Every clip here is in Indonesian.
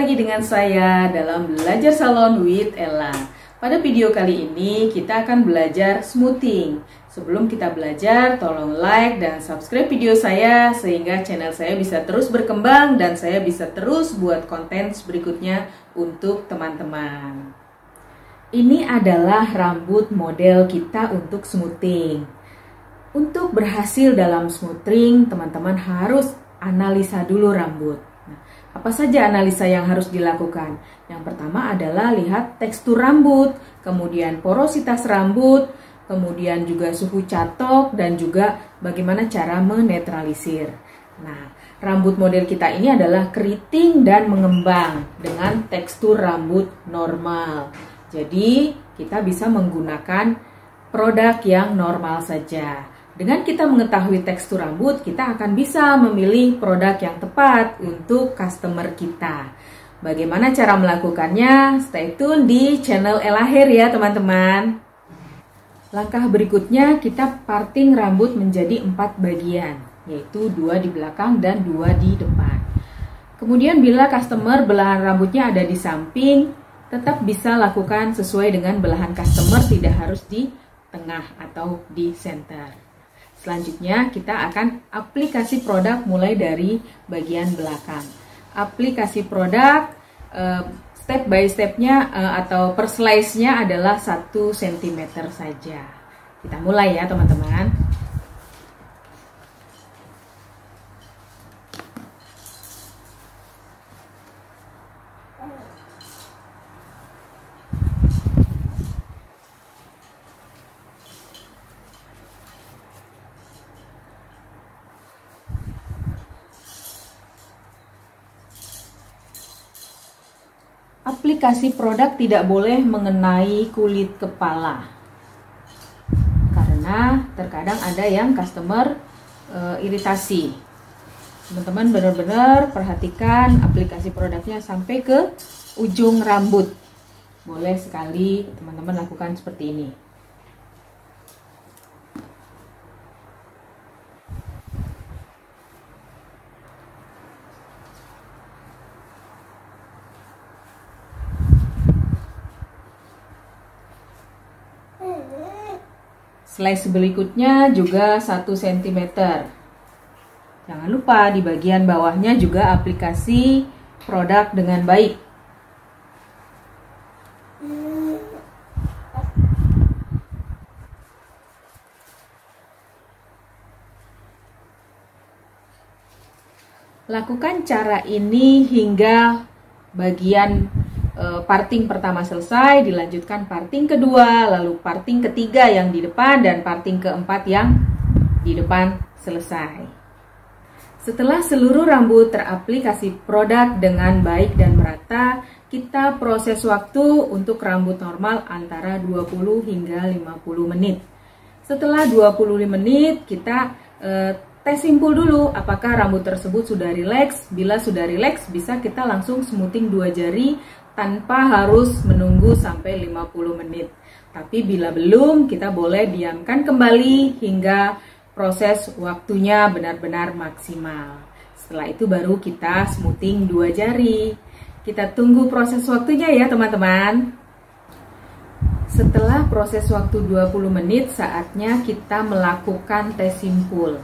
lagi dengan saya dalam Belajar Salon with Ella. Pada video kali ini kita akan belajar smoothing. Sebelum kita belajar, tolong like dan subscribe video saya sehingga channel saya bisa terus berkembang dan saya bisa terus buat konten berikutnya untuk teman-teman. Ini adalah rambut model kita untuk smoothing. Untuk berhasil dalam smoothing, teman-teman harus analisa dulu rambut. Apa saja analisa yang harus dilakukan? Yang pertama adalah lihat tekstur rambut, kemudian porositas rambut, kemudian juga suhu catok, dan juga bagaimana cara menetralisir. Nah, rambut model kita ini adalah keriting dan mengembang dengan tekstur rambut normal. Jadi, kita bisa menggunakan produk yang normal saja. Dengan kita mengetahui tekstur rambut, kita akan bisa memilih produk yang tepat untuk customer kita. Bagaimana cara melakukannya? Stay tune di channel Ella Hair ya teman-teman. Langkah berikutnya kita parting rambut menjadi 4 bagian, yaitu 2 di belakang dan 2 di depan. Kemudian bila customer belahan rambutnya ada di samping, tetap bisa lakukan sesuai dengan belahan customer, tidak harus di tengah atau di center. Selanjutnya kita akan aplikasi produk mulai dari bagian belakang. Aplikasi produk step by stepnya atau per slice-nya adalah 1 cm saja. Kita mulai ya teman-teman. Aplikasi produk tidak boleh mengenai kulit kepala karena terkadang ada yang customer iritasi. Teman-teman benar-benar perhatikan aplikasi produknya sampai ke ujung rambut. Boleh sekali teman-teman lakukan seperti ini. Slice berikutnya juga 1 cm. Jangan lupa di bagian bawahnya juga aplikasi produk dengan baik. Lakukan cara ini hingga bagian parting pertama selesai, dilanjutkan parting kedua, lalu parting ketiga yang di depan, dan parting keempat yang di depan selesai. Setelah seluruh rambut teraplikasi produk dengan baik dan merata, kita proses waktu untuk rambut normal antara 20 hingga 50 menit. Setelah 25 menit, kita tes simpul dulu apakah rambut tersebut sudah rileks. Bila sudah rileks, bisa kita langsung smoothing 2 jari tanpa harus menunggu sampai 50 menit. Tapi bila belum, kita boleh diamkan kembali hingga proses waktunya benar-benar maksimal. Setelah itu baru kita smoothing 2 jari. Kita tunggu proses waktunya ya teman-teman. Setelah proses waktu 20 menit, saatnya kita melakukan tes simpul.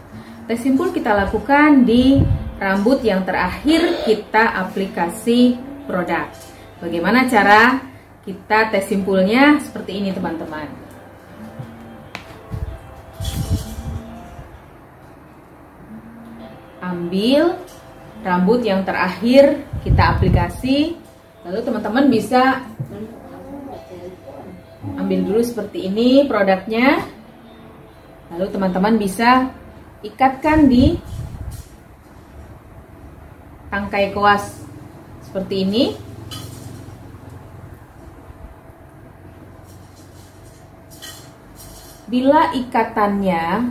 Tes simpul kita lakukan di rambut yang terakhir kita aplikasi produk. Bagaimana cara kita tes simpulnya? Seperti ini teman-teman. Ambil rambut yang terakhir kita aplikasi, lalu teman-teman bisa ambil dulu seperti ini produknya. Lalu teman-teman bisa ikatkan di tangkai koas seperti ini. Bila ikatannya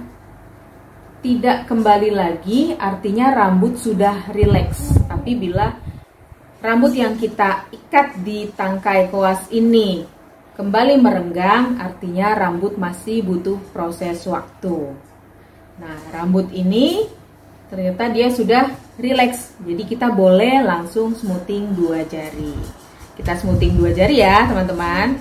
tidak kembali lagi, artinya rambut sudah rileks. Tapi bila rambut yang kita ikat di tangkai koas ini kembali merenggang, artinya rambut masih butuh proses waktu. Nah, rambut ini ternyata dia sudah rileks. Jadi kita boleh langsung smoothing 2 jari. Kita smoothing 2 jari ya teman-teman.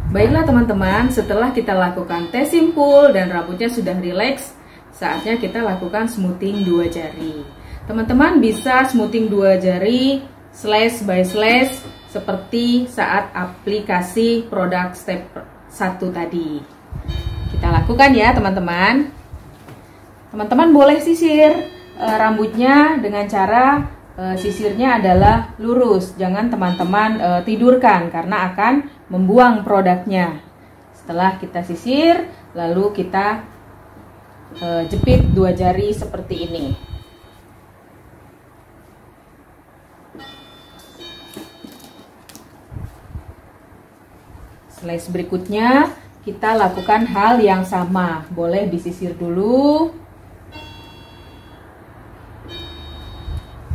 Baiklah teman-teman, setelah kita lakukan tes simpul dan rambutnya sudah rileks, saatnya kita lakukan smoothing 2 jari. Teman-teman bisa smoothing 2 jari slash by slash seperti saat aplikasi produk step 1 tadi. Kita lakukan ya teman-teman. Teman-teman boleh sisir rambutnya dengan cara sisirnya adalah lurus. Jangan teman-teman tidurkan karena akan membuang produknya. Setelah kita sisir, lalu kita jepit 2 jari seperti ini. Slash berikutnya kita lakukan hal yang sama. Boleh disisir dulu.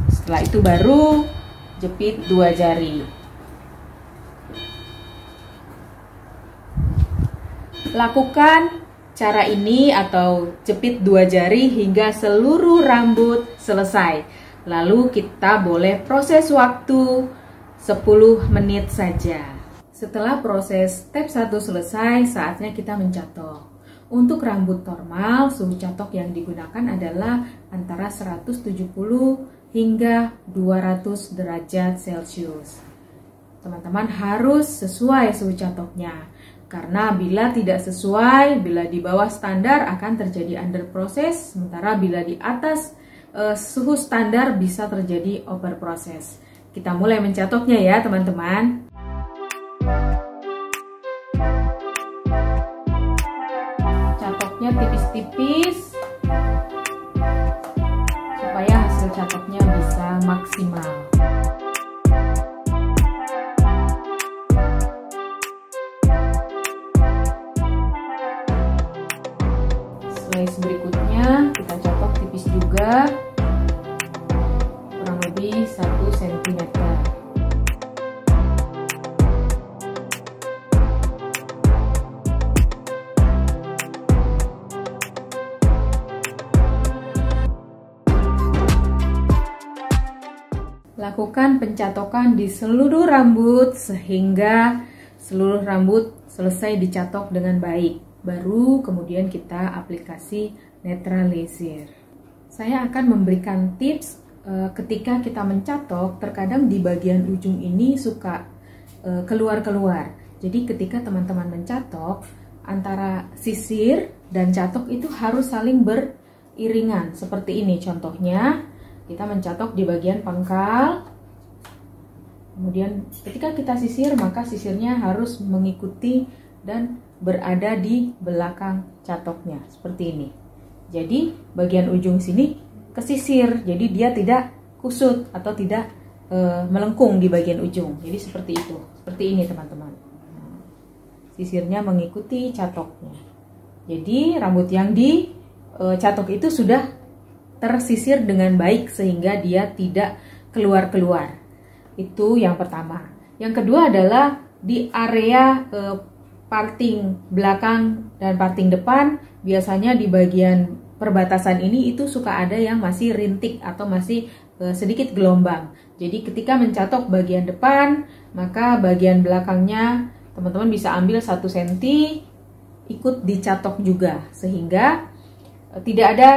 Setelah itu baru jepit 2 jari. Lakukan cara ini atau jepit 2 jari hingga seluruh rambut selesai. Lalu kita boleh proses waktu 10 menit saja. Setelah proses step 1 selesai, saatnya kita mencatok. Untuk rambut normal, suhu catok yang digunakan adalah antara 170 hingga 200 derajat Celcius. Teman-teman harus sesuai suhu catoknya. Karena bila tidak sesuai, bila di bawah standar akan terjadi under proses, sementara bila di atas suhu standar bisa terjadi over proses. Kita mulai mencatoknya ya teman-teman. Catoknya tipis-tipis supaya hasil catoknya bisa maksimal. Slice berikutnya kita catok tipis juga, kurang lebih 1 cm. Lakukan pencatokan di seluruh rambut sehingga seluruh rambut selesai dicatok dengan baik. Baru kemudian kita aplikasi netralisir. Saya akan memberikan tips ketika kita mencatok, terkadang di bagian ujung ini suka keluar-keluar. Jadi ketika teman-teman mencatok, antara sisir dan catok itu harus saling beriringan. Seperti ini contohnya. Kita mencatok di bagian pangkal, kemudian ketika kita sisir maka sisirnya harus mengikuti dan berada di belakang catoknya seperti ini. Jadi bagian ujung sini kesisir, jadi dia tidak kusut atau tidak melengkung di bagian ujung. Jadi seperti itu, seperti ini teman-teman. Sisirnya mengikuti catoknya. Jadi rambut yang dicatok itu sudah tersisir dengan baik sehingga dia tidak keluar-keluar. Itu yang pertama. Yang kedua adalah di area parting belakang dan parting depan, biasanya di bagian perbatasan ini itu suka ada yang masih rintik atau masih sedikit gelombang. Jadi ketika mencatok bagian depan, maka bagian belakangnya teman-teman bisa ambil 1 cm ikut dicatok juga sehingga tidak ada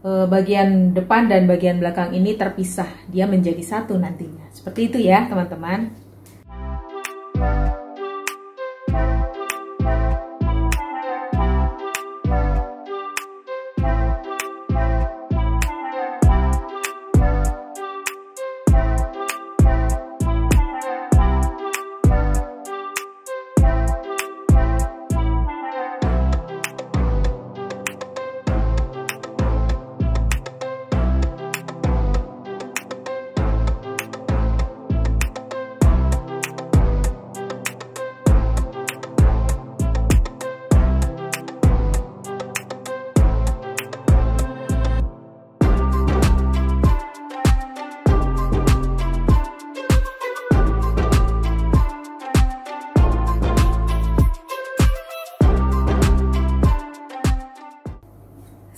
bagian depan dan bagian belakang ini terpisah, dia menjadi satu nantinya. Seperti itu ya teman-teman.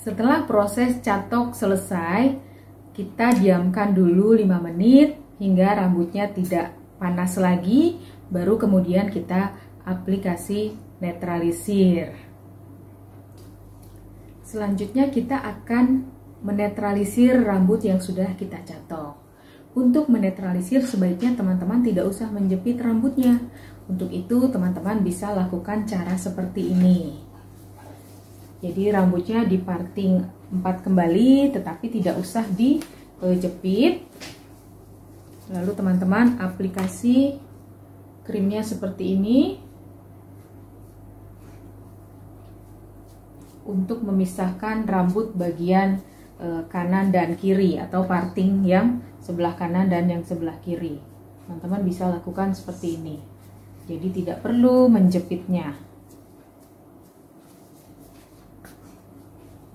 Setelah proses catok selesai, kita diamkan dulu 5 menit hingga rambutnya tidak panas lagi, baru kemudian kita aplikasi netralisir. Selanjutnya kita akan menetralisir rambut yang sudah kita catok. Untuk menetralisir sebaiknya teman-teman tidak usah menjepit rambutnya. Untuk itu teman-teman bisa lakukan cara seperti ini. Jadi rambutnya diparting 4 kembali, tetapi tidak usah dijepit. Lalu teman-teman aplikasi krimnya seperti ini untuk memisahkan rambut bagian kanan dan kiri, atau parting yang sebelah kanan dan yang sebelah kiri. Teman-teman bisa lakukan seperti ini. Jadi tidak perlu menjepitnya.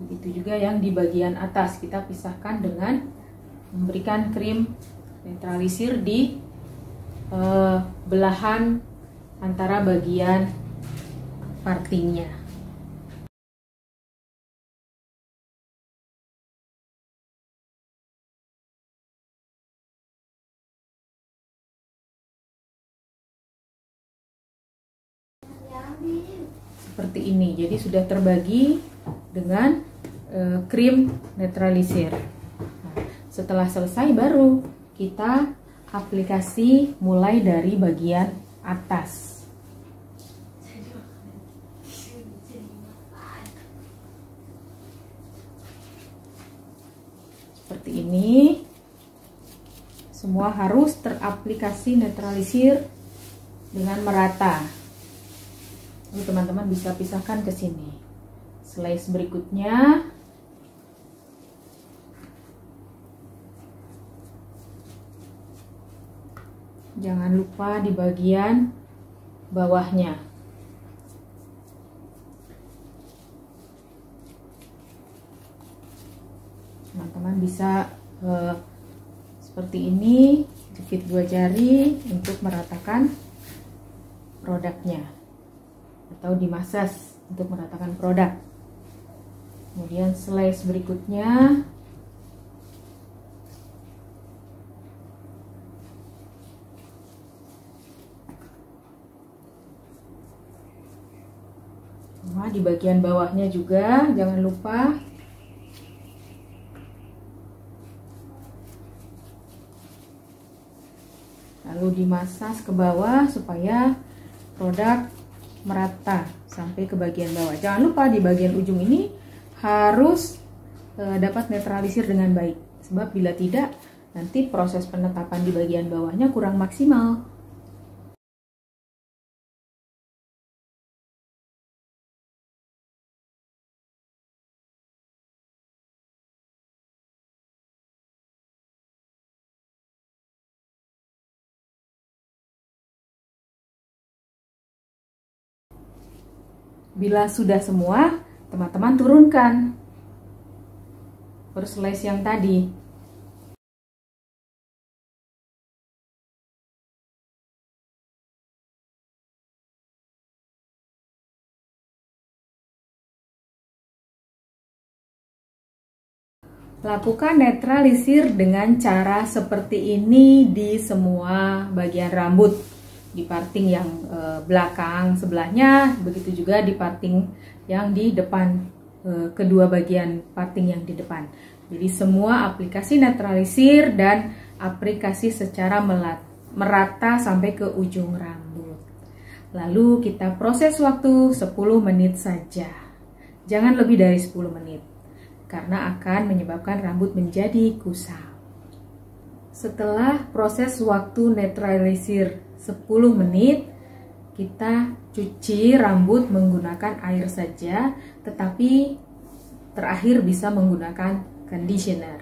Begitu juga yang di bagian atas, kita pisahkan dengan memberikan krim netralisir di belahan antara bagian partingnya. Seperti ini, jadi sudah terbagi dengan krim netralisir. Nah, setelah selesai baru kita aplikasi mulai dari bagian atas. Seperti ini, semua harus teraplikasi netralisir dengan merata. Ini teman-teman bisa pisahkan ke sini. Slice berikutnya jangan lupa di bagian bawahnya. Teman-teman bisa seperti ini, jepit 2 jari untuk meratakan produknya, atau dimasas untuk meratakan produk. Kemudian slice berikutnya di bagian bawahnya juga jangan lupa. Lalu dimasas ke bawah supaya produk merata sampai ke bagian bawah. Jangan lupa di bagian ujung ini harus dapat netralisir dengan baik, sebab bila tidak nanti proses penetapan di bagian bawahnya kurang maksimal. Bila sudah semua, teman-teman turunkan per slice yang tadi. Lakukan netralisir dengan cara seperti ini di semua bagian rambut. Di parting yang belakang sebelahnya, begitu juga di parting yang di depan, kedua bagian parting yang di depan. Jadi semua aplikasi netralisir dan aplikasi secara merata sampai ke ujung rambut. Lalu kita proses waktu 10 menit saja. Jangan lebih dari 10 menit karena akan menyebabkan rambut menjadi kusam. Setelah proses waktu netralisir 10 menit, kita cuci rambut menggunakan air saja, tetapi terakhir bisa menggunakan conditioner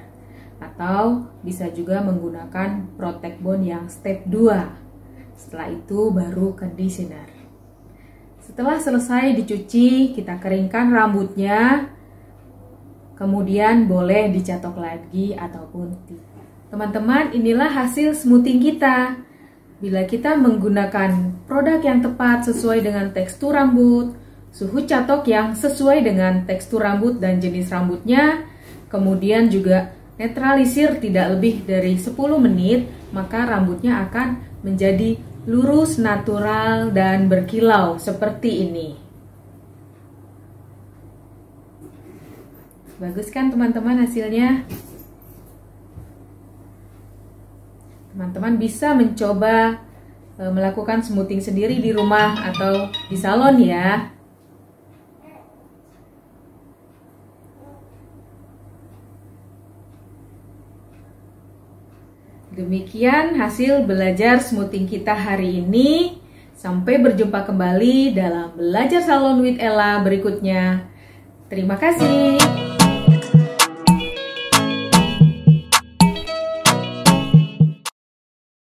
atau bisa juga menggunakan Protect Bond yang step 2. Setelah itu baru conditioner. Setelah selesai dicuci, kita keringkan rambutnya, kemudian boleh dicatok lagi ataupun tidak. Teman-teman, inilah hasil smoothing kita. Bila kita menggunakan produk yang tepat sesuai dengan tekstur rambut, suhu catok yang sesuai dengan tekstur rambut dan jenis rambutnya, kemudian juga netralisir tidak lebih dari 10 menit, maka rambutnya akan menjadi lurus, natural, dan berkilau seperti ini. Bagus kan teman-teman hasilnya? Teman-teman bisa mencoba melakukan smoothing sendiri di rumah atau di salon ya. Demikian hasil belajar smoothing kita hari ini. Sampai berjumpa kembali dalam belajar salon with Ella berikutnya. Terima kasih.